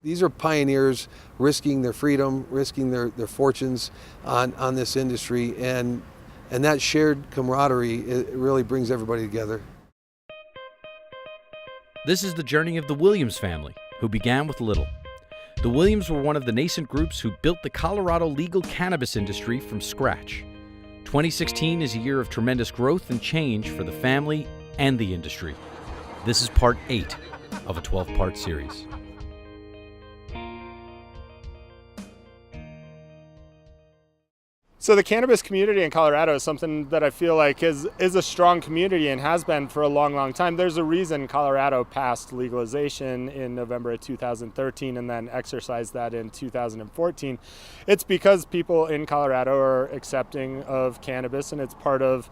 These are pioneers risking their freedom, risking their fortunes on this industry, and that shared camaraderie, it really brings everybody together. This is the journey of the Williams family, who began with little. The Williams were one of the nascent groups who built the Colorado legal cannabis industry from scratch. 2016 is a year of tremendous growth and change for the family and the industry. This is part 8 of a 12-part series. So the cannabis community in Colorado is something that I feel like is a strong community and has been for a long, long time. There's a reason Colorado passed legalization in November of 2013 and then exercised that in 2014. It's because people in Colorado are accepting of cannabis, and it's part of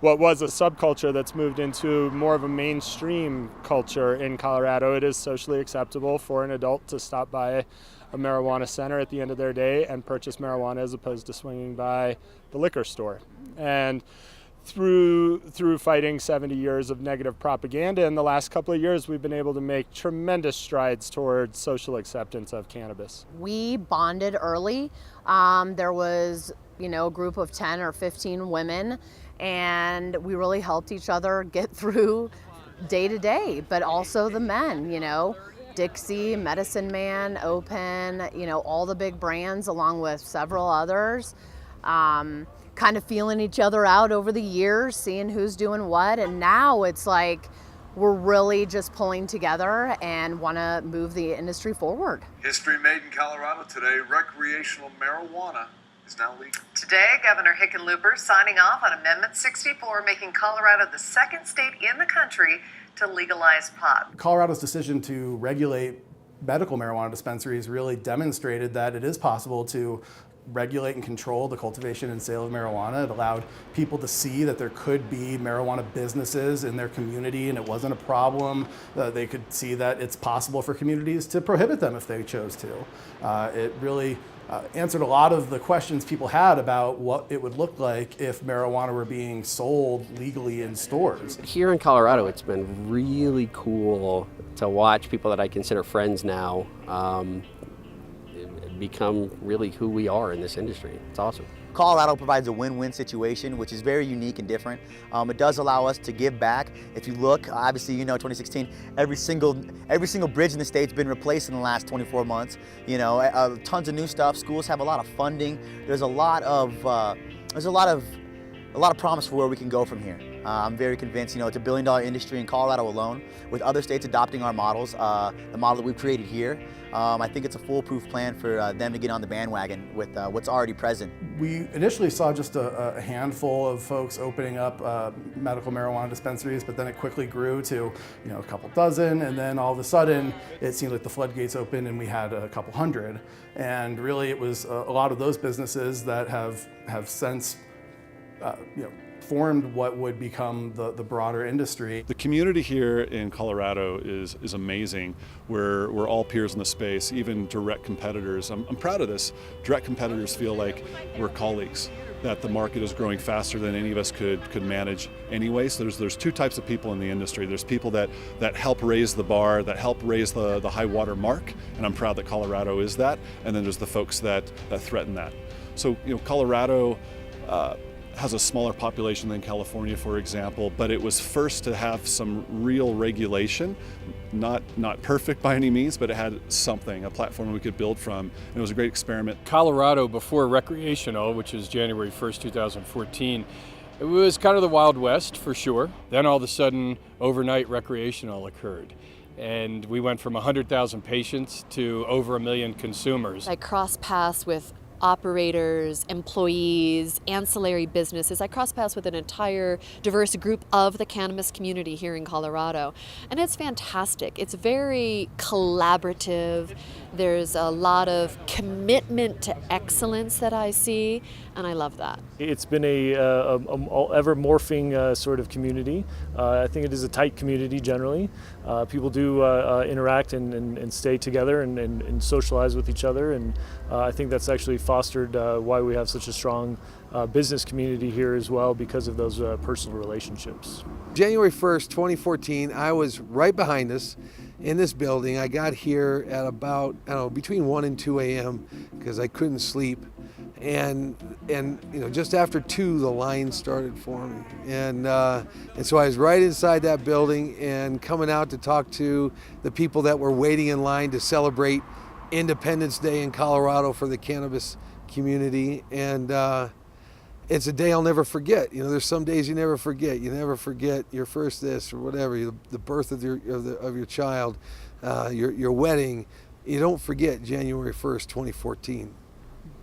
what was a subculture that's moved into more of a mainstream culture in Colorado. It is socially acceptable for an adult to stop by a marijuana center at the end of their day and purchase marijuana as opposed to swinging by the liquor store. And through fighting 70 years of negative propaganda in the last couple of years, we've been able to make tremendous strides towards social acceptance of cannabis. We bonded early. There was, a group of 10 or 15 women, and we really helped each other get through day to day, but also the men, Dixie, Medicine Man, Open, all the big brands along with several others, kind of feeling each other out over the years, seeing who's doing what. And now it's like we're really just pulling together and want to move the industry forward. History made in Colorado today, recreational marijuana is now legal. Today, Governor Hickenlooper signing off on Amendment 64, making Colorado the second state in the country to legalize pot. Colorado's decision to regulate medical marijuana dispensaries really demonstrated that it is possible to regulate and control the cultivation and sale of marijuana. It allowed people to see that there could be marijuana businesses in their community and it wasn't a problem. They could see that it's possible for communities to prohibit them if they chose to. It really answered a lot of the questions people had about what it would look like if marijuana were being sold legally in stores. Here in Colorado, it's been really cool to watch people that I consider friends now become really who we are in this industry. It's awesome. Colorado provides a win-win situation, which is very unique and different. It does allow us to give back. If you look, obviously, 2016, every single bridge in the state's been replaced in the last 24 months. Tons of new stuff. Schools have a lot of funding. There's a lot of promise for where we can go from here. I'm very convinced, it's a $1 billion industry in Colorado alone. With other states adopting our models, the model that we've created here, I think it's a foolproof plan for them to get on the bandwagon with what's already present. We initially saw just a handful of folks opening up medical marijuana dispensaries, but then it quickly grew to a couple dozen, and then all of a sudden it seemed like the floodgates opened and we had a couple hundred. And really it was a lot of those businesses that have since formed what would become the broader industry. The community here in Colorado is amazing. We're all peers in the space, even direct competitors. I'm proud of this. Direct competitors feel like we're colleagues, that the market is growing faster than any of us could manage anyway. So there's two types of people in the industry. There's people that help raise the bar, that help raise the high water mark, and I'm proud that Colorado is that. And then there's the folks that threaten that. So Colorado has a smaller population than California, for example, but it was first to have some real regulation, not perfect by any means, but it had something, a platform we could build from, and it was a great experiment. Colorado, before recreational, which is January 1st, 2014, it was kind of the Wild West for sure. Then all of a sudden, overnight recreational occurred. And we went from 100,000 patients to over 1 million consumers. I cross paths with operators, employees, ancillary businesses. I cross paths with an entire diverse group of the cannabis community here in Colorado. And it's fantastic. It's very collaborative. There's a lot of commitment to excellence that I see, and I love that. It's been a ever morphing sort of community. I think it is a tight community generally. People do interact and stay together and socialize with each other, and I think that's actually fostered why we have such a strong business community here as well, because of those personal relationships. January 1st, 2014, I was right behind us, in this building. I got here at about, I don't know, between 1 and 2 a.m. because I couldn't sleep. And just after 2, the line started forming. And so I was right inside that building and coming out to talk to the people that were waiting in line to celebrate Independence Day in Colorado for the cannabis community. And it's a day I'll never forget. There's some days you never forget. You never forget your first this or whatever, the birth of your child, your wedding. You don't forget January 1st, 2014.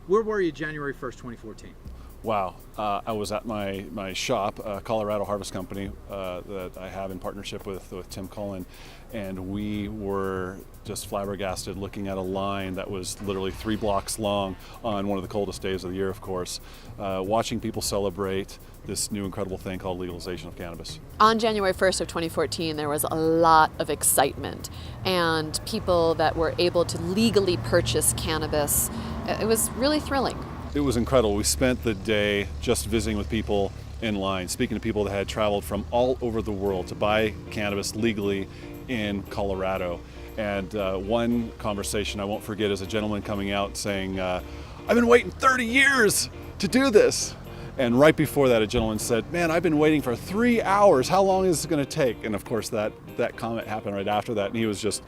Where were you January 1st, 2014? Wow. I was at my shop, Colorado Harvest Company, that I have in partnership with Tim Cullen, and we were just flabbergasted looking at a line that was literally 3 blocks long on one of the coldest days of the year, of course, watching people celebrate this new incredible thing called legalization of cannabis. On January 1st of 2014, there was a lot of excitement, and people that were able to legally purchase cannabis. It was really thrilling. It was incredible. We spent the day just visiting with people in line, speaking to people that had traveled from all over the world to buy cannabis legally in Colorado. And one conversation I won't forget is a gentleman coming out saying, I've been waiting 30 years to do this. And right before that, a gentleman said, man, I've been waiting for 3 hours. How long is this going to take? And of course, that comment happened right after that. And he was just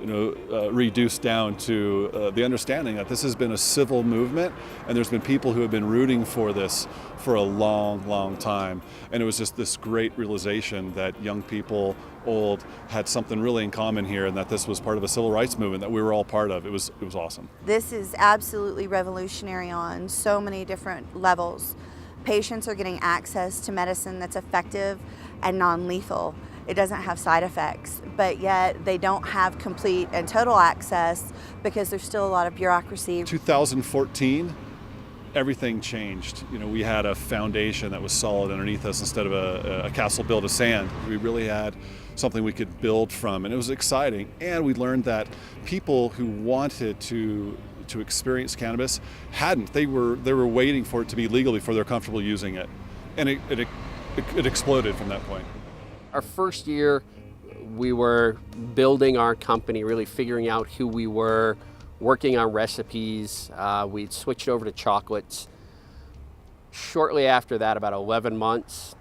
reduced down to the understanding that this has been a civil movement, and there's been people who have been rooting for this for a long, long time. And it was just this great realization that young people, old, had something really in common here, and that this was part of a civil rights movement that we were all part of. It was awesome. This is absolutely revolutionary on so many different levels. Patients are getting access to medicine that's effective and non-lethal. It doesn't have side effects, but yet they don't have complete and total access because there's still a lot of bureaucracy. 2014, everything changed. We had a foundation that was solid underneath us instead of a castle built of sand. We really had something we could build from, and it was exciting. And we learned that people who wanted to experience cannabis hadn't. They were waiting for it to be legal before they're comfortable using it, and it exploded from that point. Our first year, we were building our company, really figuring out who we were, working on recipes. We'd switched over to chocolates. Shortly after that, about 11 months,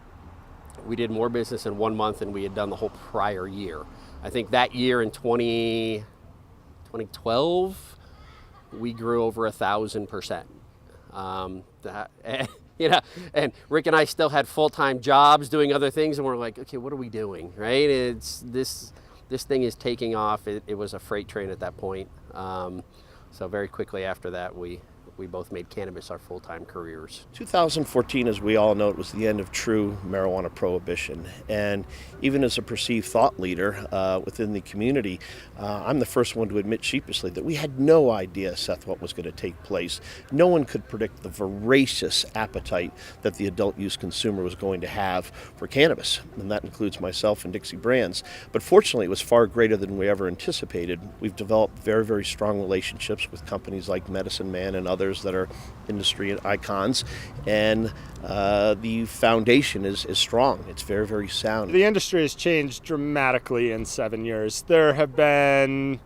we did more business in 1 month than we had done the whole prior year. I think that year in 2012, we grew over 1,000%. And Rick and I still had full-time jobs doing other things, and we're like, okay, what are we doing, right? This thing is taking off. It was a freight train at that point. So very quickly after that, we both made cannabis our full-time careers. 2014, as we all know, it was the end of true marijuana prohibition. And even as a perceived thought leader within the community, I'm the first one to admit sheepishly that we had no idea, Seth, what was going to take place. No one could predict the voracious appetite that the adult use consumer was going to have for cannabis. And that includes myself and Dixie Brands. But fortunately, it was far greater than we ever anticipated. We've developed very, very strong relationships with companies like Medicine Man and others that are industry icons, and the foundation is strong. It's very, very sound. The industry has changed dramatically in 7 years. There have been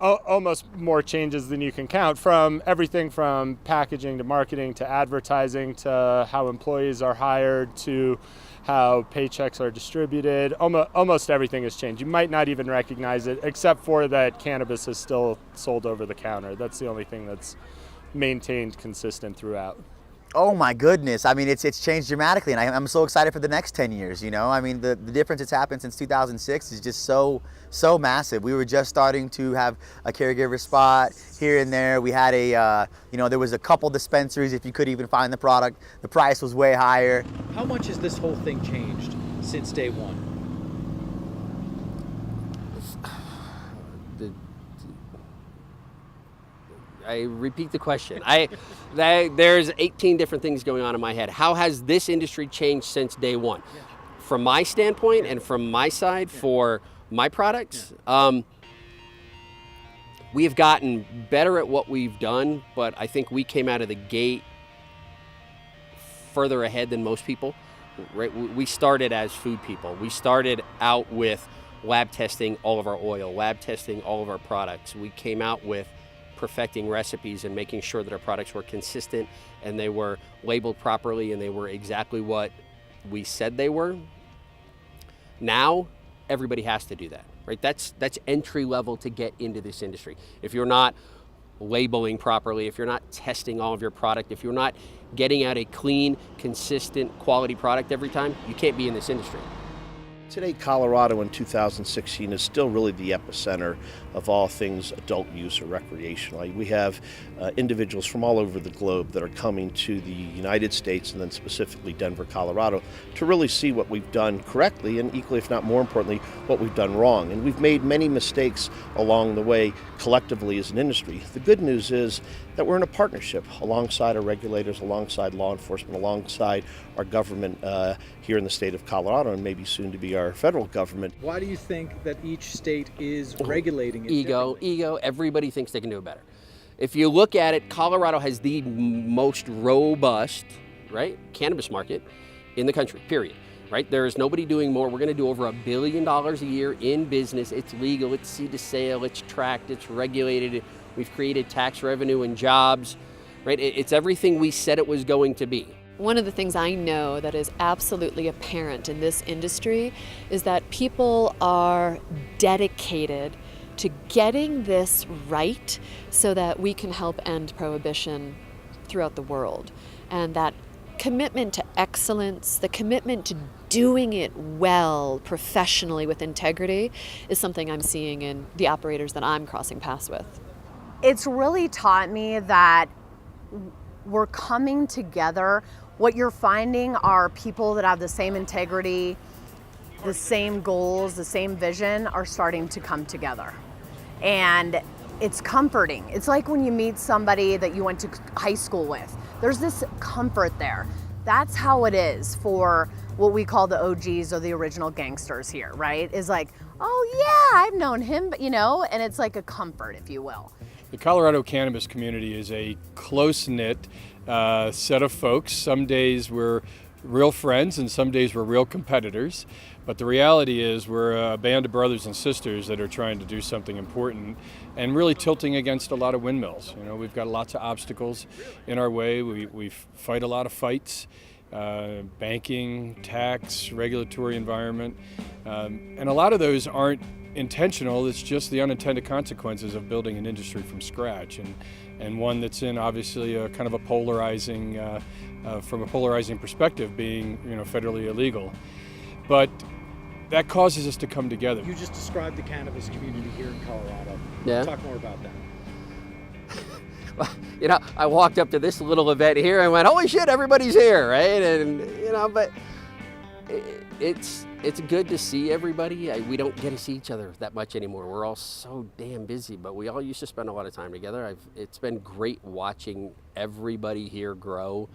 almost more changes than you can count, from everything from packaging to marketing to advertising to how employees are hired to how paychecks are distributed. Almost everything has changed. You might not even recognize it, except for that cannabis is still sold over the counter. That's the only thing that's maintained consistent throughout. Oh my goodness. I mean, it's changed dramatically, and I'm so excited for the next 10 years, I mean, the difference that's happened since 2006 is just so massive. We were just starting to have a caregiver spot here and there. We had there was a couple dispensaries if you could even find the product. The price was way higher. How much has this whole thing changed since day one? I repeat the question. There's 18 different things going on in my head. How has this industry changed since day one? Yeah. From my standpoint and from my side for my products, we have gotten better at what we've done, but I think we came out of the gate further ahead than most people. Right? We started as food people. We started out with lab testing all of our oil, lab testing all of our products. We came out with perfecting recipes and making sure that our products were consistent and they were labeled properly and they were exactly what we said they were. Now, everybody has to do that, right? That's entry level to get into this industry. If you're not labeling properly, if you're not testing all of your product, if you're not getting out a clean, consistent, quality product every time, you can't be in this industry. Today, Colorado in 2016 is still really the epicenter of all things adult use or recreational. We have individuals from all over the globe that are coming to the United States and then specifically Denver, Colorado, to really see what we've done correctly and equally, if not more importantly, what we've done wrong. And we've made many mistakes along the way collectively as an industry. The good news is that we're in a partnership alongside our regulators, alongside law enforcement, alongside our government here in the state of Colorado and maybe soon to be our federal government. Why do you think that each state is regulating it Ego, everybody thinks they can do it better. If you look at it, Colorado has the most robust, right, cannabis market in the country, period. Right? There is nobody doing more. We're going to do over $1 billion a year in business. It's legal, it's seed to sale, it's tracked, it's regulated. We've created tax revenue and jobs, right? It's everything we said it was going to be. One of the things I know that is absolutely apparent in this industry is that people are dedicated to getting this right so that we can help end prohibition throughout the world. And that commitment to excellence, the commitment to doing it well, professionally, with integrity, is something I'm seeing in the operators that I'm crossing paths with. It's really taught me that we're coming together. What you're finding are people that have the same integrity, the same goals, the same vision are starting to come together. And it's comforting. It's like when you meet somebody that you went to high school with. There's this comfort there. That's how it is for what we call the OGs or the original gangsters here, right? Is like, oh yeah, I've known him, but and it's like a comfort, if you will. The Colorado cannabis community is a close-knit set of folks. Some days we're real friends and some days we're real competitors. But the reality is we're a band of brothers and sisters that are trying to do something important and really tilting against a lot of windmills. We've got lots of obstacles in our way. We fight a lot of fights, banking, tax, regulatory environment. And a lot of those aren't intentional. It's just the unintended consequences of building an industry from scratch and one that's in obviously a kind of a polarizing, from a polarizing perspective, being federally illegal. But that causes us to come together. You just described the cannabis community here in Colorado. Yeah. Talk more about that. Well, I walked up to this little event here and went, holy shit, everybody's here, right? And, but it's good to see everybody. We don't get to see each other that much anymore. We're all so damn busy, but we all used to spend a lot of time together. It's been great watching everybody here grow.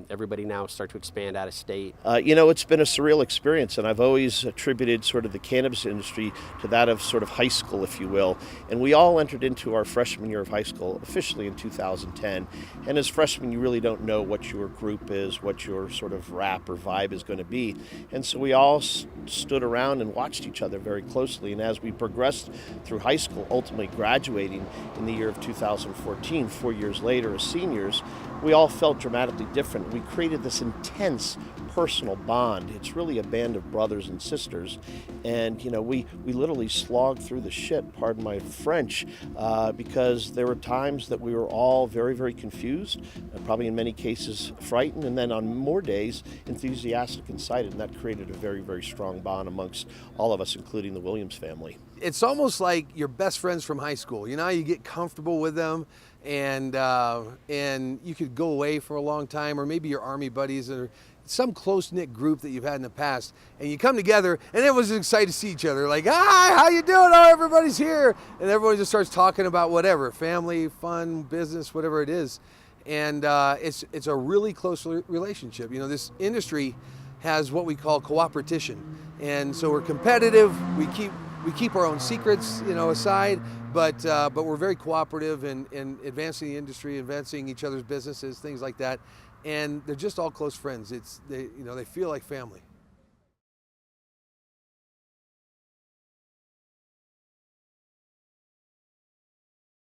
Everybody now start to expand out of state. It's been a surreal experience, and I've always attributed sort of the cannabis industry to that of sort of high school, if you will. And we all entered into our freshman year of high school officially in 2010. And as freshmen, you really don't know what your group is, what your sort of rap or vibe is going to be. And so we all stood around and watched each other very closely. And as we progressed through high school, ultimately graduating in the year of 2014, 4 years later as seniors, we all felt dramatically different. We created this intense personal bond. It's really a band of brothers and sisters. And, we literally slogged through the shit, pardon my French, because there were times that we were all very, very confused, and probably in many cases frightened, and then on more days enthusiastic and excited. And that created a very, very strong bond amongst all of us, including the Williams family. It's almost like your best friends from high school. You get comfortable with them, and you could go away for a long time, or maybe your Army buddies or some close-knit group that you've had in the past, and you come together and everyone's excited to see each other, like, hi, how you doing? Oh, everybody's here. And everyone just starts talking about whatever, family, fun, business, whatever it is. And it's a really close relationship. This industry has what we call cooperation. And so we're competitive, we keep our own secrets, aside, but we're very cooperative in advancing the industry, advancing each other's businesses, things like that. And they're just all close friends. They feel like family.